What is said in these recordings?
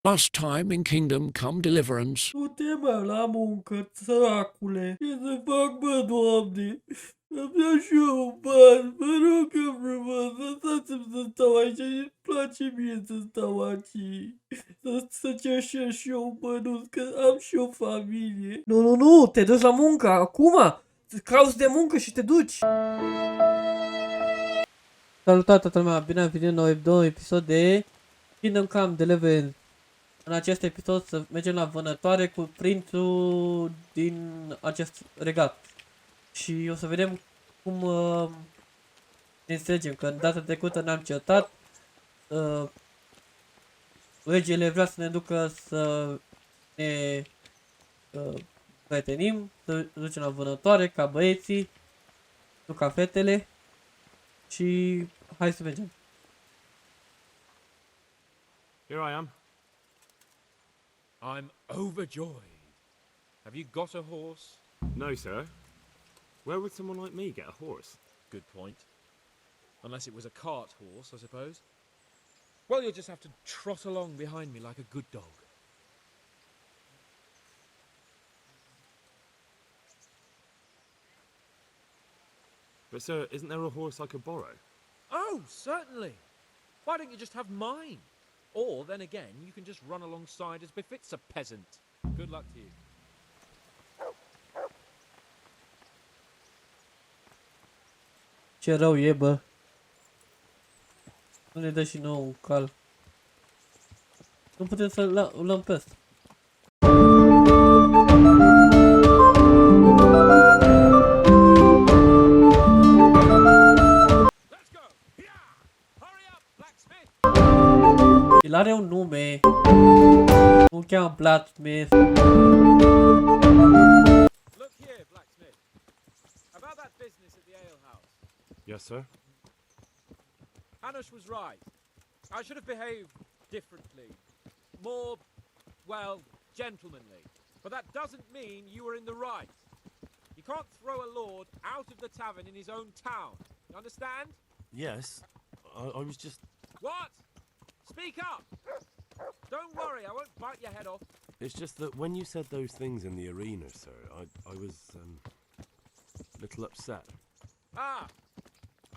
Last time in Kingdom Come Deliverance. Du-te, mă, la muncă, săracule. Ce să fac, bă, Doamne? Îmi dau și eu un ban. Mă rog eu frumos, lăsați-mi să stau aici. Îmi place mie să stau aici. Să cerșesc și eu un bănuț, că am și o familie. Nu, nu, nu, te duci la muncă, acum. Cauți de muncă și te duci. Salut toată lumea, bine ați venit în nou episod de Kingdom Come Deliverance. În acest episod să mergem la vânătoare cu prințul din acest regat. Și o să vedem cum ne înțelegem, că în data trecută ne-am certat. Regele vrea să ne ducă să ne prietenim, să ducem la vânătoare ca băieții, nu ca fetele. Și hai să mergem. Here I am. I'm overjoyed. Have you got a horse? No, sir. Where would someone like me get a horse? Good point. Unless it was a cart horse, I suppose. Well, you'll just have to trot along behind me like a good dog. But sir, isn't there a horse I could borrow? Oh, certainly. Why don't you just have mine? Or, then again, you can just run alongside as befits a peasant. Good luck to you. Ce rău e, bă. Nu ne dă și nouă un cal. Nu putem să-l luăm pe ăsta. El are un nume. Nu cheamă Blacksmith. Look here, blacksmith. About that business at the alehouse. Yes, sir? Hanush was right. I should have behaved differently. More, well, gentlemanly. But that doesn't mean you were in the right. You can't throw a lord out of the tavern in his own town. You understand? Yes. I was just... What? Speak up! Don't worry, I won't bite your head off. It's just that when you said those things in the arena, sir, I was, a little upset. Ah!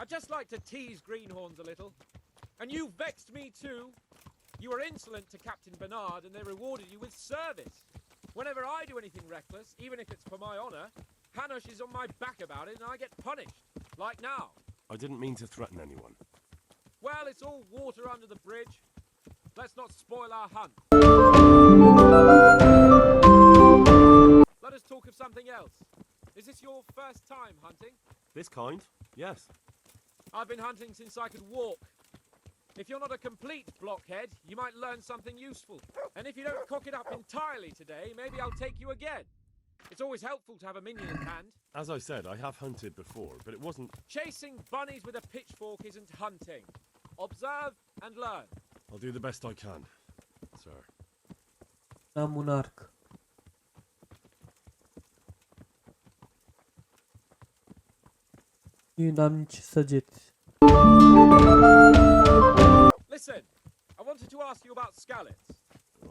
I just like to tease greenhorns a little. And you vexed me too. You were insolent to Captain Bernard and they rewarded you with service. Whenever I do anything reckless, even if it's for my honor, Hanush is on my back about it and I get punished. Like now. I didn't mean to threaten anyone. Well, it's all water under the bridge. Let's not spoil our hunt. Let us talk of something else. Is this your first time hunting? This kind? Yes. I've been hunting since I could walk. If you're not a complete blockhead, you might learn something useful. And if you don't cock it up entirely today, maybe I'll take you again. It's always helpful to have a minion in hand. As I said, I have hunted before, but it wasn't... Chasing bunnies with a pitchfork isn't hunting. Observe and learn. I'll do the best I can, sir. Am un arc. Eu n-am nici săgeți. Listen, I wanted to ask you about scallops.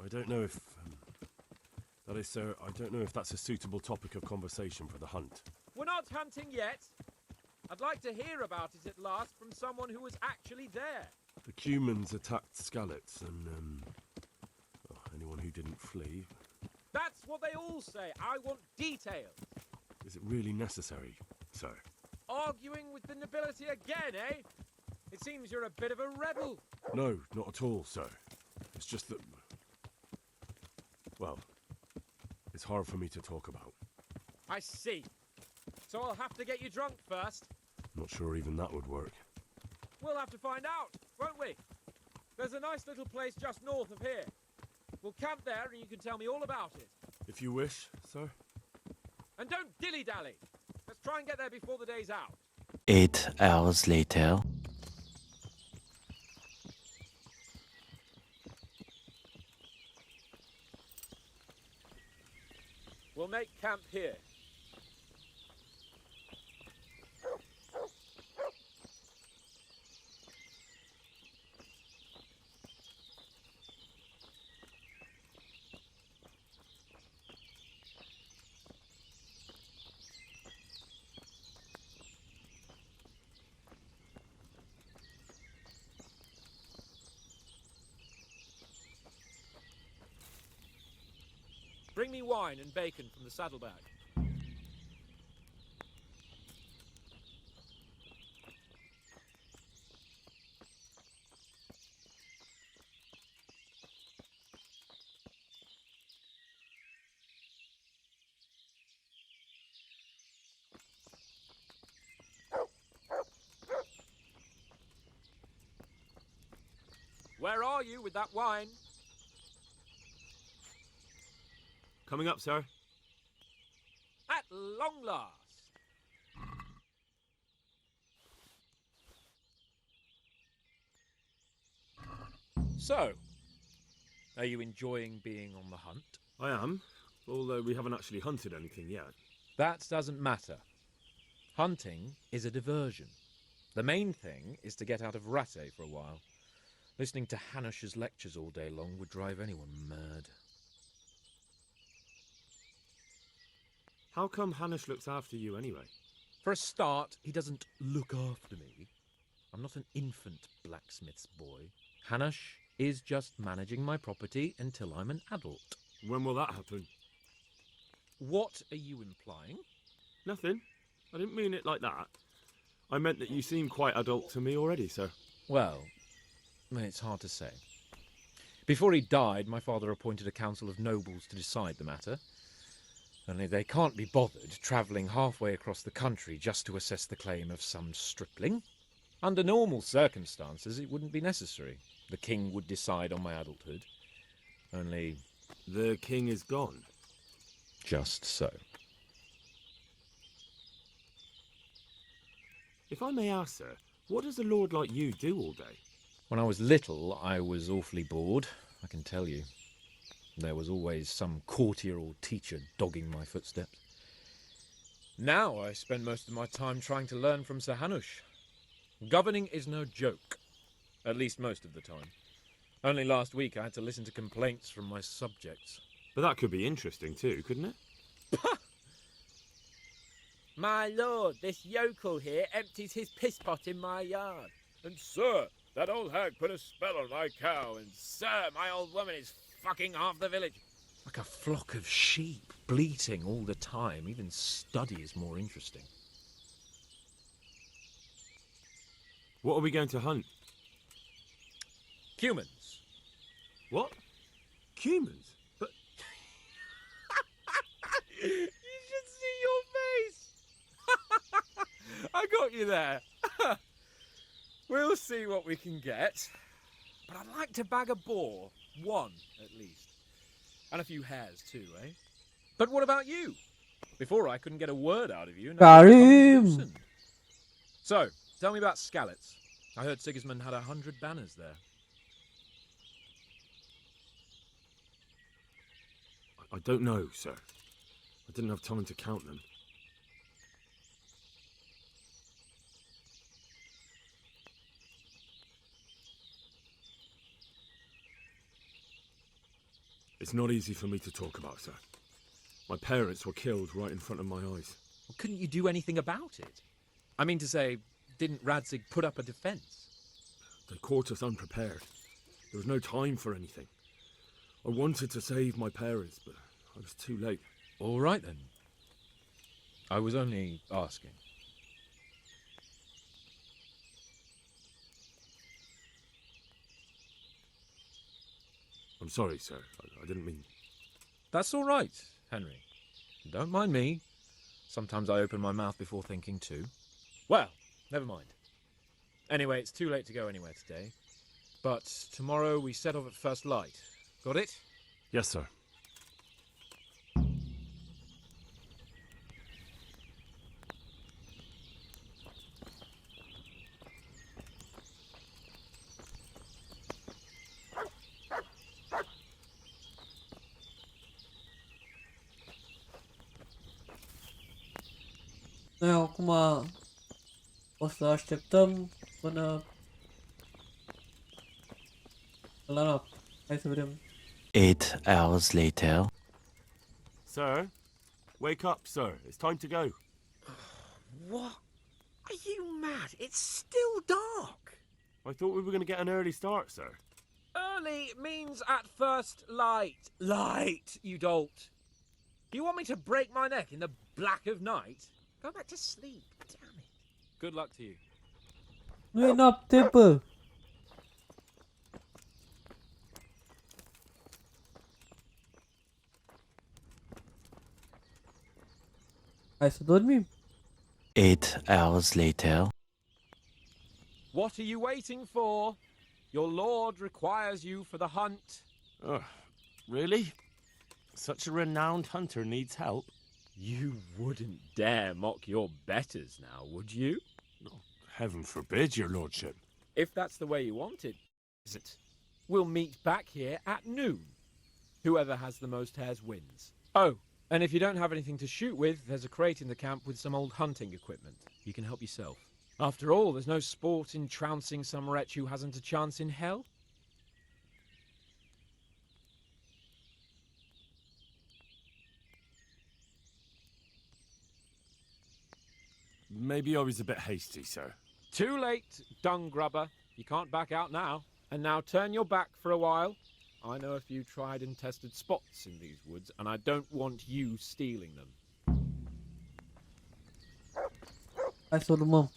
I don't know if... that is, sir, I don't know if that's a suitable topic of conversation for the hunt. We're not hunting yet. I'd like to hear about it at last from someone who was actually there. The Cumans attacked Skallets and, anyone who didn't flee. That's what they all say. I want details. Is it really necessary, sir? Arguing with the nobility again, eh? It seems you're a bit of a rebel. No, not at all, sir. It's just that... well, it's hard for me to talk about. I see. So I'll have to get you drunk first. Not sure even that would work. We'll have to find out, won't we? There's a nice little place just north of here. We'll camp there and you can tell me all about it. If you wish, sir. And don't dilly-dally. Let's try and get there before the day's out. 8 hours later. We'll make camp here. Bring me wine and bacon from the saddlebag. Where are you with that wine? Coming up, sir. At long last. So, are you enjoying being on the hunt? I am, although we haven't actually hunted anything yet. That doesn't matter. Hunting is a diversion. The main thing is to get out of Rattay for a while. Listening to Hanush's lectures all day long would drive anyone mad. How come Hanush looks after you anyway? For a start, he doesn't look after me. I'm not an infant blacksmith's boy. Hanush is just managing my property until I'm an adult. When will that happen? What are you implying? Nothing. I didn't mean it like that. I meant that you seem quite adult to me already, sir. Well, it's hard to say. Before he died, my father appointed a council of nobles to decide the matter. Only they can't be bothered travelling halfway across the country just to assess the claim of some stripling. Under normal circumstances, it wouldn't be necessary. The king would decide on my adulthood. Only... The king is gone. just so. If I may ask, sir, what does a lord like you do all day? When I was little, I was awfully bored, I can tell you. There was always some courtier or teacher dogging my footsteps. Now I spend most of my time trying to learn from Sir Hanush. Governing is no joke, at least most of the time. Only last week I had to listen to complaints from my subjects. But that could be interesting too, couldn't it? My lord, this yokel here empties his piss pot in my yard. And sir, that old hag put a spell on my cow, and Sir, my old woman is fucking half the village. like a flock of sheep, bleating all the time. Even study is more interesting. What are we going to hunt? Humans. What? Humans? But You should see your face! I got you there. We'll see what we can get. But I'd like to bag a boar. One, at least. And a few hares too, eh? But what about you? Before I couldn't get a word out of you. Now you've Karim! become loosened. So, tell me about Skalitz. I heard Sigismund had 100 banners there. I don't know, sir. I didn't have time to count them. It's not easy for me to talk about, sir. My parents were killed right in front of my eyes. Well, couldn't you do anything about it? I mean to say, didn't Radzig put up a defence? They caught us unprepared. There was no time for anything. I wanted to save my parents, but I was too late. All right then. I was only asking. I'm sorry, sir. I didn't mean... That's all right, Henry. Don't mind me. Sometimes I open my mouth before thinking too. Well, never mind. Anyway, it's too late to go anywhere today. But tomorrow we set off at first light. Got it? Yes, sir. Noi acum o să așteptăm până la noapte. Hai să vedem. 8 hours later. Sir? Wake up, sir. It's time to go. What? Are you mad? It's still dark. I thought we were going to get an early start, sir. Early means at first light. Light, you dolt. Do you want me to break my neck in the black of night? Go back to sleep. Damn it. Good luck to you. Nu e noapte, bă. Hai să dormim. 8 hours later. What are you waiting for? Your lord requires you for the hunt. Really? Such a renowned hunter needs help? You wouldn't dare mock your betters now, would you? Heaven forbid, your lordship. If that's the way you want it, is it? We'll meet back here at noon. Whoever has the most hares wins. Oh, and if you don't have anything to shoot with, there's a crate in the camp with some old hunting equipment. You can help yourself. After all, there's no sport in trouncing some wretch who hasn't a chance in hell. Maybe I was a bit hasty, sir. Too late, dung grubber. You can't back out now. And now turn your back for a while. I know a few tried and tested spots in these woods, and I don't want you stealing them. Hai să urmăm.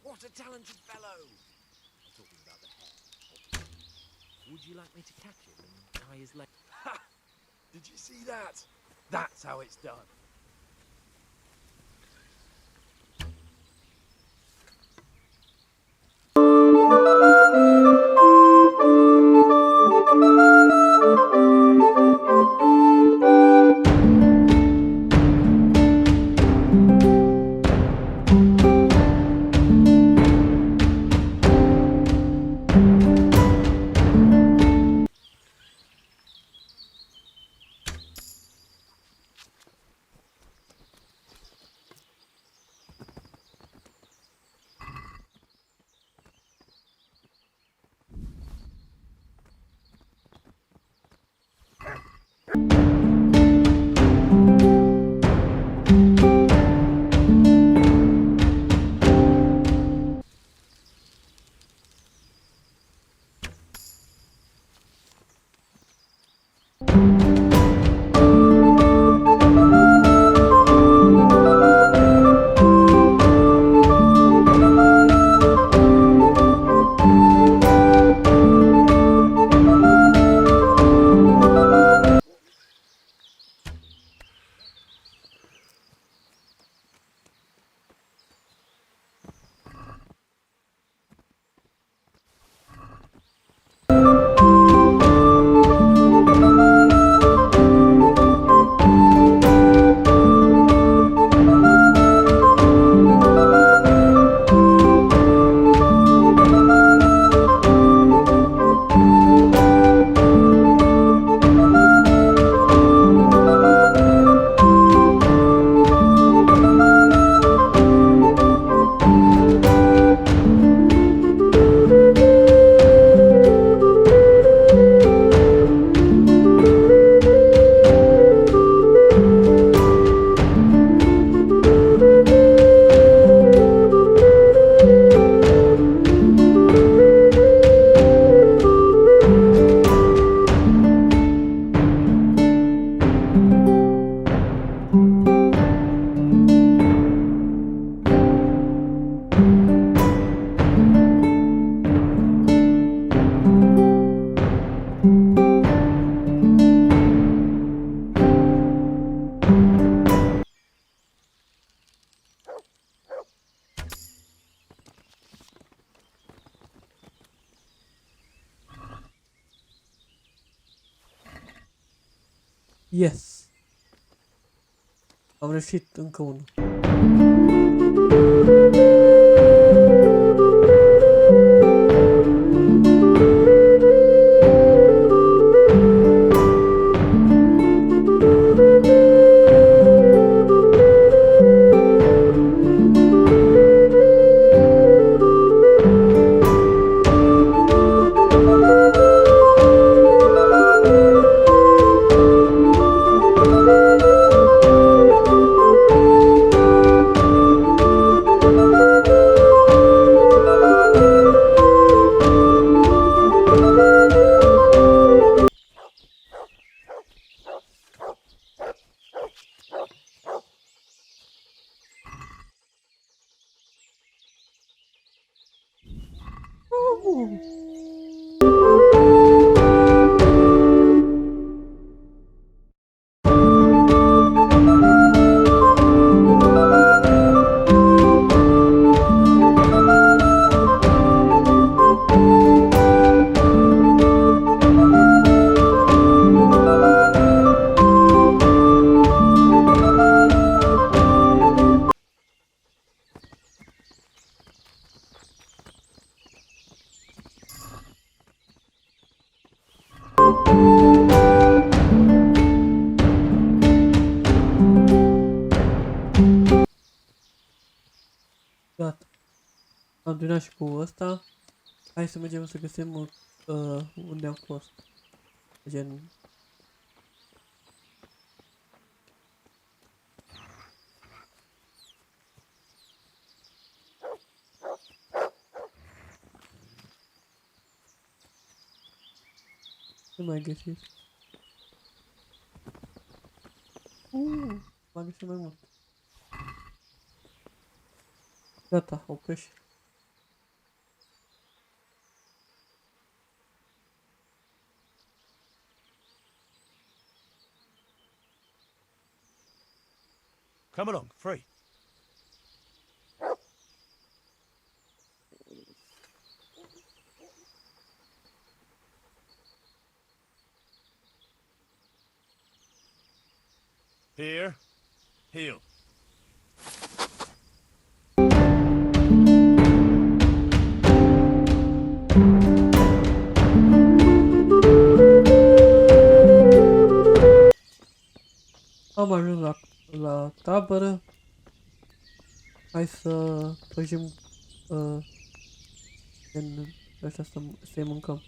What a talented fellow! I'm talking about the hare. Would you like me to catch him and tie his leg? Ha! Did you see that? That's how it's done. Yes. Am reușit încă unul. Gata. Am terminat și cu ăsta. Hai să mergem să găsim unde am fost. Gen... Ce mai găsit? M-am găsit mai mult. Gata, oprește. Come along, free. Here, heal. Am ajuns la tabără. Hai să făcem în ăștia să-i mâncăm.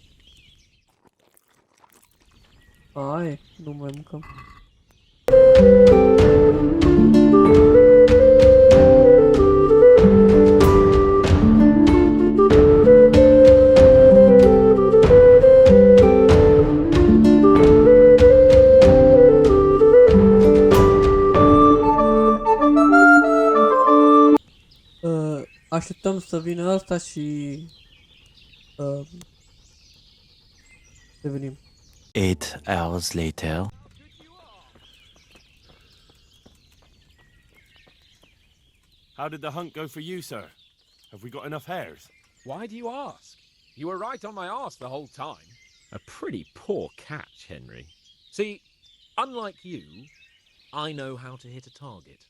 Hai, nu mai mâncăm. Așteptăm să vină asta și revenim. 8 hours later. How did the hunt go for you, sir? Have we got enough hares? Why do you ask? You were right on my arse the whole time. A pretty poor catch, Henry. See, unlike you, I know how to hit a target.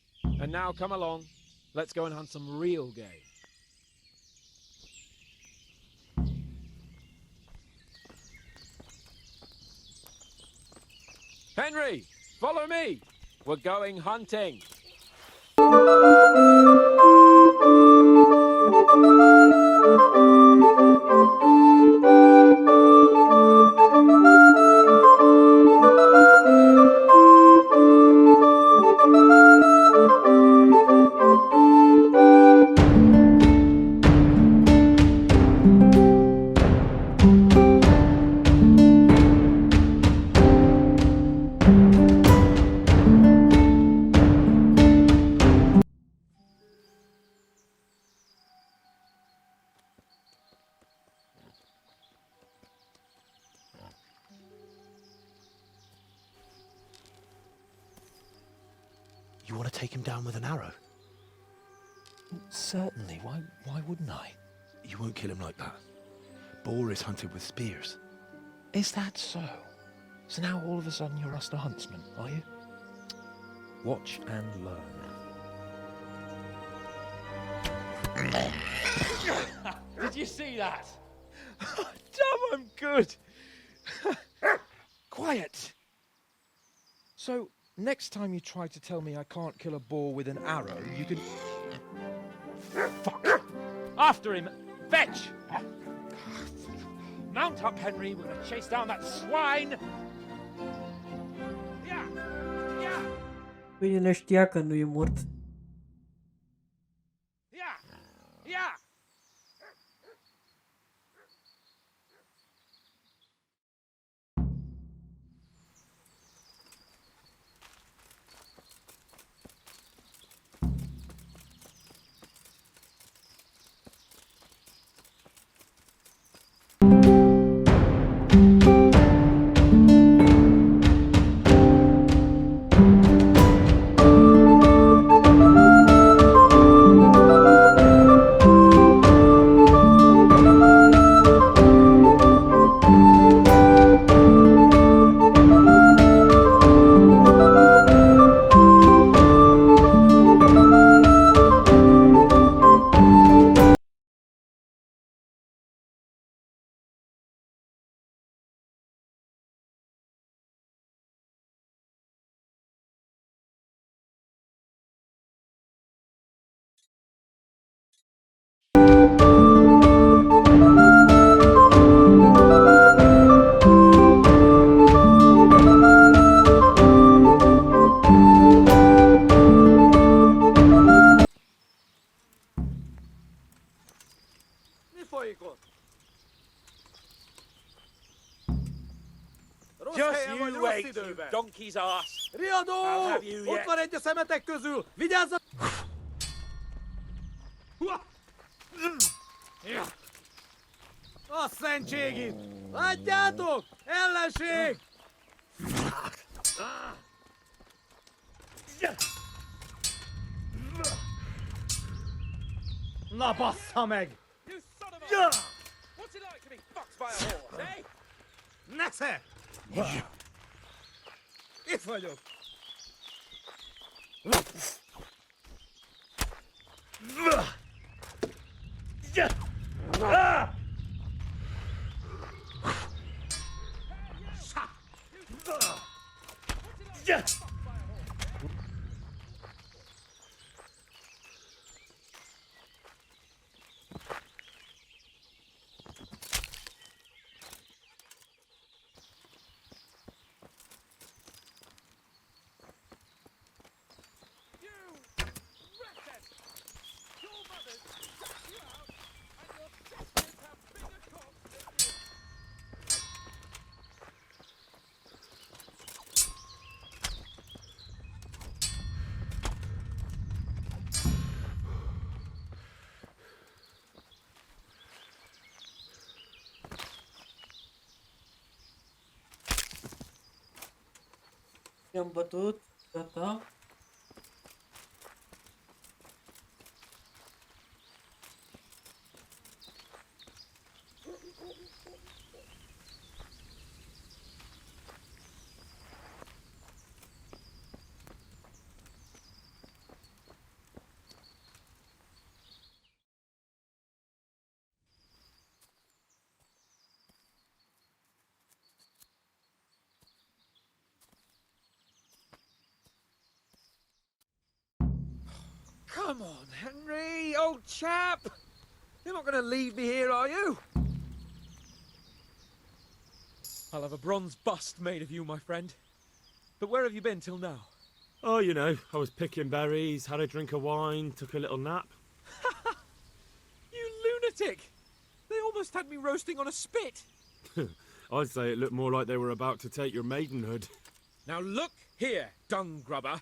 And now come along. Let's go and hunt some real game. Henry, follow me. We're going hunting. You want to take him down with an arrow? Certainly. Why wouldn't I? You won't kill him like that. Boar is hunted with spears. Is that so? So now all of a sudden you're us the huntsman, are you? Watch and learn. Did you see that? Damn, I'm good. Quiet. So, next time you try to tell me I can't kill a boar with an arrow, you can... Fuck. After him. Fetch. Mount up, Henry. We're going to chase down that swine. Yeah. Yeah. Câinele știa că nu e mort. Yeah. Yeah. Just you wait, you donkey's ass. Riadó! I'll have you Ott yet. van egy a szemetek közül! Vigyázzatok! A szentségit! Látjátok? Ellenség! Na bassza meg! You son of a... What's it like to be fucked by a horse, eh? Nesze! Itt vagyok! I-am bătut, gata. Come on, Henry, old chap. You're not going to leave me here, are you? I'll have a bronze bust made of you, my friend. But where have you been till now? Oh, you know, I was picking berries, had a drink of wine, took a little nap. You lunatic! They almost had me roasting on a spit. I'd say it looked more like they were about to take your maidenhood. Now look here, dung grubber.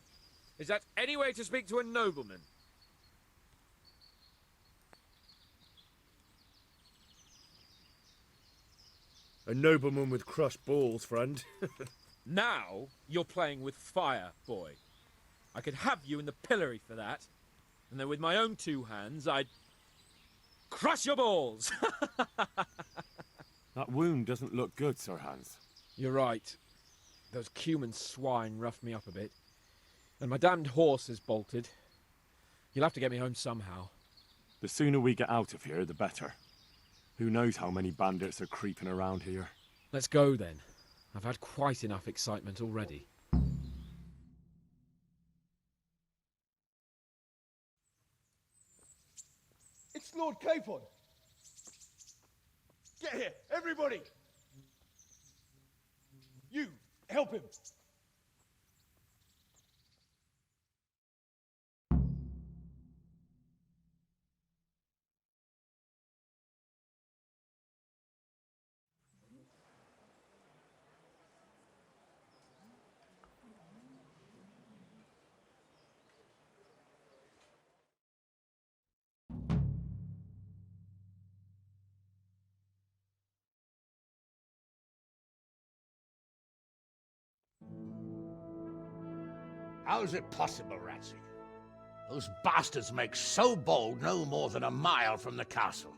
Is that any way to speak to a nobleman? A nobleman with crushed balls, friend. Now you're playing with fire, boy. I could have you in the pillory for that. And then with my own two hands, I'd crush your balls. That wound doesn't look good, Sir Hans. You're right. Those cumin swine roughed me up a bit. And my damned horse is bolted. You'll have to get me home somehow. The sooner we get out of here, the better. Who knows how many bandits are creeping around here. Let's go then. I've had quite enough excitement already. It's Lord Capon. Get here, everybody. You, help him. How's it possible, Ratsy? Those bastards make so bold no more than a mile from the castle.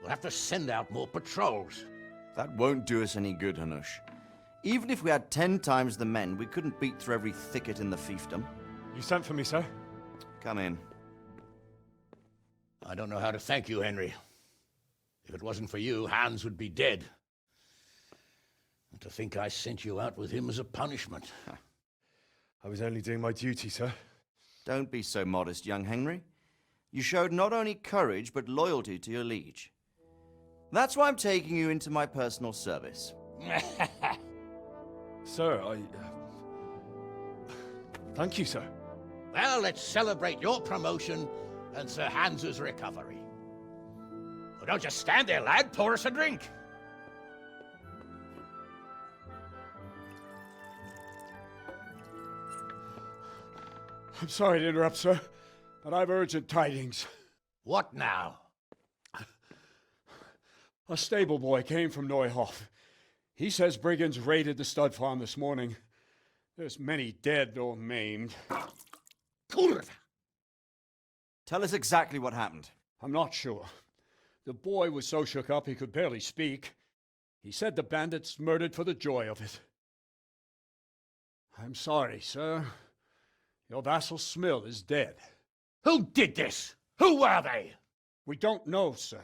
We'll have to send out more patrols. That won't do us any good, Hanush. Even if we had 10 times the men, we couldn't beat through every thicket in the fiefdom. You sent for me, sir? Come in. I don't know how to thank you, Henry. If it wasn't for you, Hans would be dead. And to think I sent you out with him as a punishment. I was only doing my duty, sir. Don't be so modest, young Henry. You showed not only courage, but loyalty to your liege. That's why I'm taking you into my personal service. Sir, thank you, sir. Well, let's celebrate your promotion and Sir Hans's recovery. Well, don't just stand there, lad. Pour us a drink. I'm sorry to interrupt, sir, but I've urgent tidings. What now? A stable boy came from Neuhof. He says brigands raided the stud farm this morning. There's many dead or maimed. Tell us exactly what happened. I'm not sure. The boy was so shook up he could barely speak. He said the bandits murdered for the joy of it. I'm sorry, sir. Your vassal Smill is dead. Who did this? Who were they? We don't know, sir.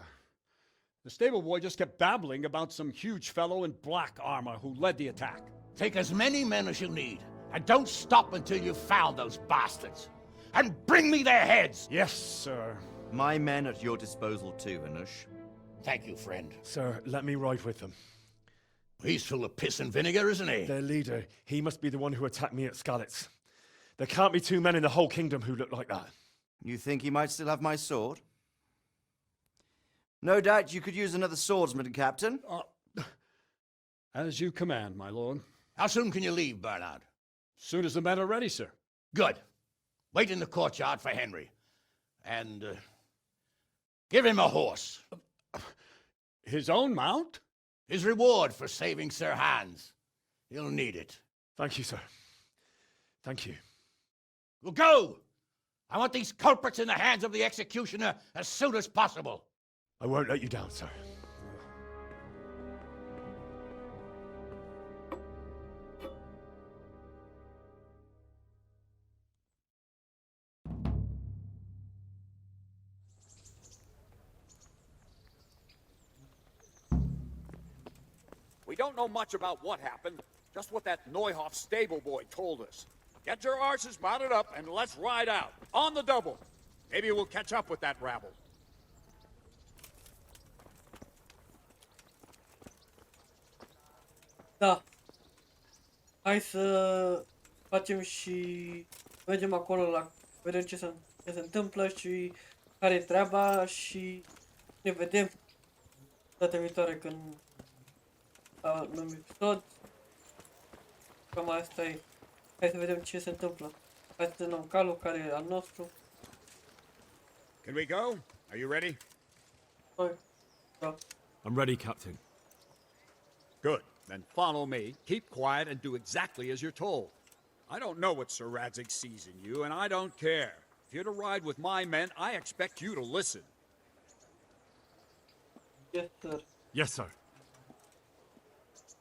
The stable boy just kept babbling about some huge fellow in black armor who led the attack. Take as many men as you need, and don't stop until you've found those bastards. And bring me their heads! Yes, sir. My men at your disposal too, Hanush. Thank you, friend. Sir, let me ride with them. He's full of piss and vinegar, isn't he? Their leader, he must be the one who attacked me at Skalitz. There can't be 2 men in the whole kingdom who look like that. You think he might still have my sword? No doubt you could use another swordsman, Captain. As you command, my lord. How soon can you leave, Bernard? Soon as the men are ready, sir. Good. Wait in the courtyard for Henry. And, give him a horse. His own mount? His reward for saving Sir Hans. He'll need it. Thank you, sir. Thank you. Well, go! I want these culprits in the hands of the executioner as soon as possible. I won't let you down, sir. We don't know much about what happened, just what that Neuhof stable boy told us. Get your arses mounted up and let's ride out. On the double. Maybe we'll catch up with that rabble. Da. Hai să facem și mergem acolo la vedem ce se întâmplă și care e treaba și ne vedem data viitoare când un episod. Cam asta e. Hai să vedem ce se întâmplă. Hai să tânăm calul care e al nostru. Can we go? Are you ready? Hai. Da. I'm ready, Captain. Good. Then follow me, keep quiet, and do exactly as you're told. I don't know what Sir Radzig sees in you, and I don't care. If you're to ride with my men, I expect you to listen. Yes, sir. Yes, sir.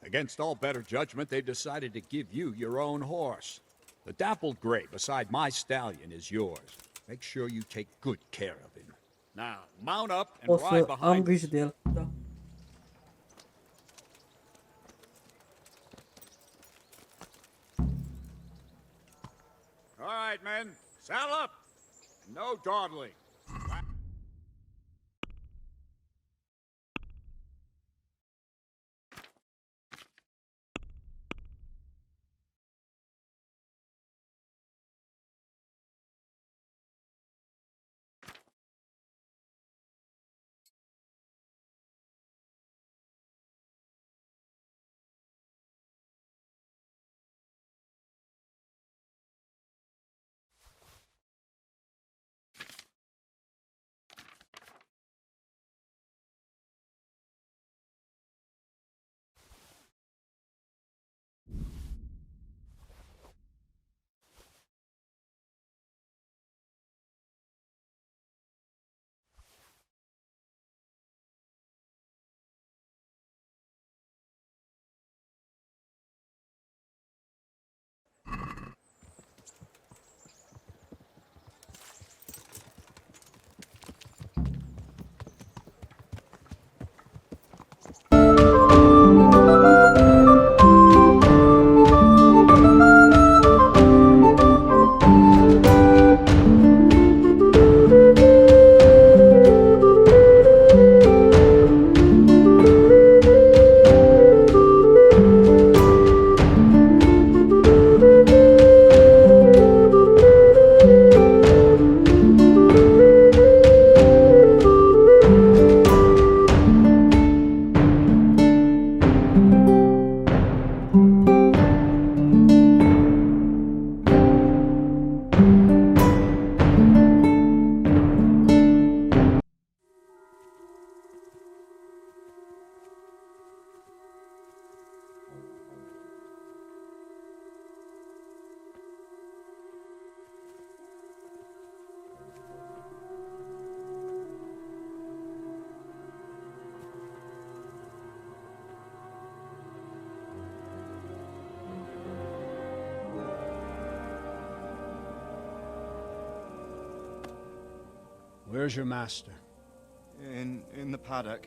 Against all better judgment, they've decided to give you your own horse. The dappled gray beside my stallion is yours. Make sure you take good care of him. Now, mount up and O ride să am behind grijă de el. Da. All right, men, saddle up. No dawdling. Where's your master? In the paddock.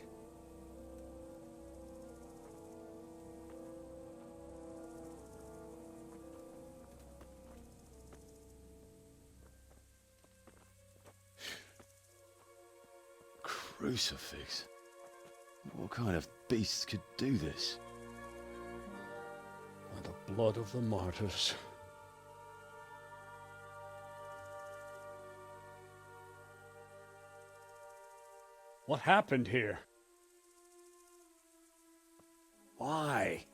Crucifix? What kind of beast could do this? By the blood of the martyrs. What happened here? Why?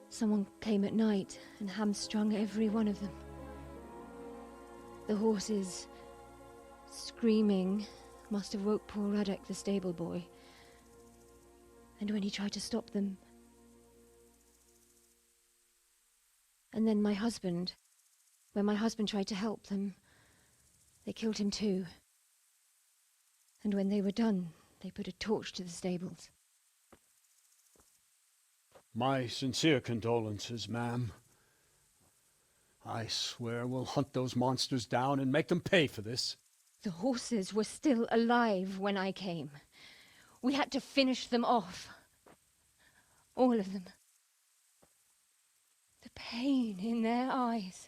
Someone came at night and hamstrung every one of them. The horses, screaming, must have woke poor Ruddock, the stable boy. And when he tried to stop them... And then my husband, when my husband tried to help them, they killed him too. And when they were done, they put a torch to the stables. My sincere condolences, ma'am. I swear we'll hunt those monsters down and make them pay for this. The horses were still alive when I came. We had to finish them off. All of them. The pain in their eyes.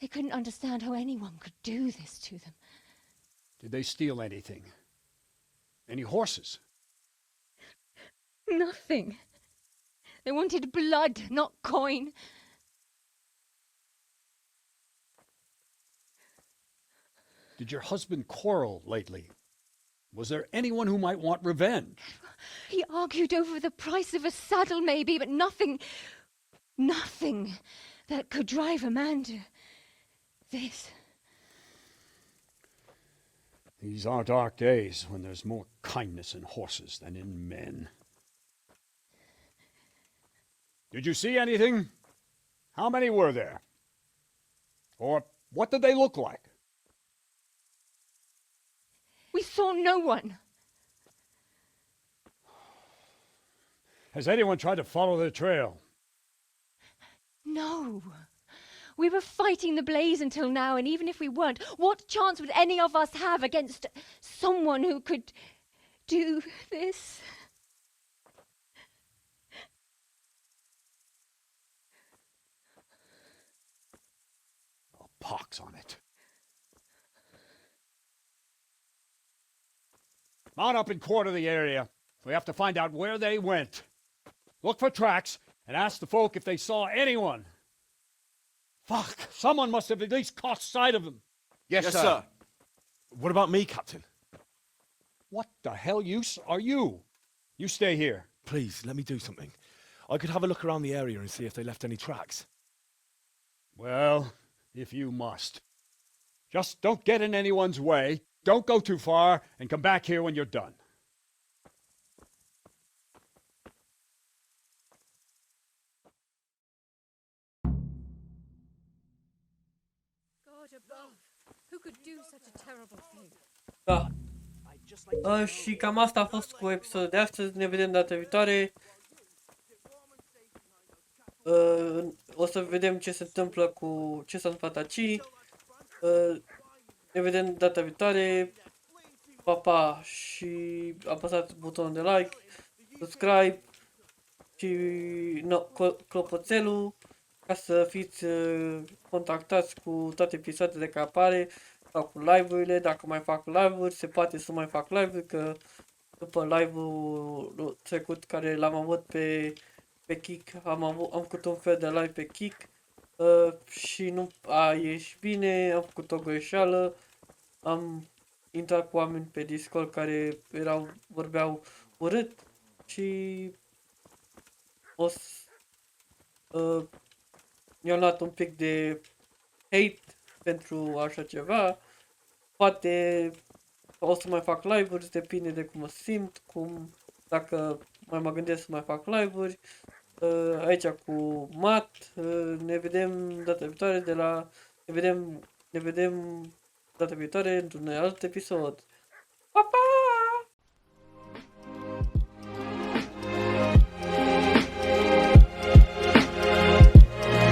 They couldn't understand how anyone could do this to them. Did they steal anything? Any horses? Nothing. They wanted blood, not coin. Did your husband quarrel lately? Was there anyone who might want revenge? He argued over the price of a saddle, maybe, but nothing that could drive a man to this. These are dark days when there's more kindness in horses than in men. Did you see anything? How many were there? Or what did they look like? We saw no one. Has anyone tried to follow their trail? No. We were fighting the blaze until now, and even if we weren't, what chance would any of us have against someone who could do this? Oh, pox on it. Mount up and quarter the area. We have to find out where they went. Look for tracks and ask the folk if they saw anyone. Fuck! Someone must have at least caught sight of them. Yes, sir. What about me, Captain? What the hell are you? You stay here. Please, let me do something. I could have a look around the area and see if they left any tracks. Well, if you must. Just don't get in anyone's way, don't go too far, and come back here when you're done. God above, who could do such a terrible thing? Da. Și cam asta a fost cu episodul de astăzi. Ne vedem data viitoare. O să vedem ce se întâmplă cu ce s-a întâmplat aici. Ne vedem data viitoare. Pa, pa, și apăsați butonul de like, subscribe și clopoțelul ca să fiți contactați cu toate episoadele care apare sau cu live-urile. Dacă mai fac live-uri, se poate să mai fac live-uri, că după live-ul trecut care l-am avut pe Kick, am făcut un fel de live pe Kick și nu a ieșit bine, am făcut o greșeală, am intrat cu oameni pe Discord care vorbeau urât și mi-am luat un pic de hate pentru așa ceva. Poate o să mai fac live-uri, depinde de cum mă simt, dacă mai mă gândesc să mai fac live-uri. Aici cu Mat, ne vedem data viitoare ne vedem data viitoare într-un alt episod.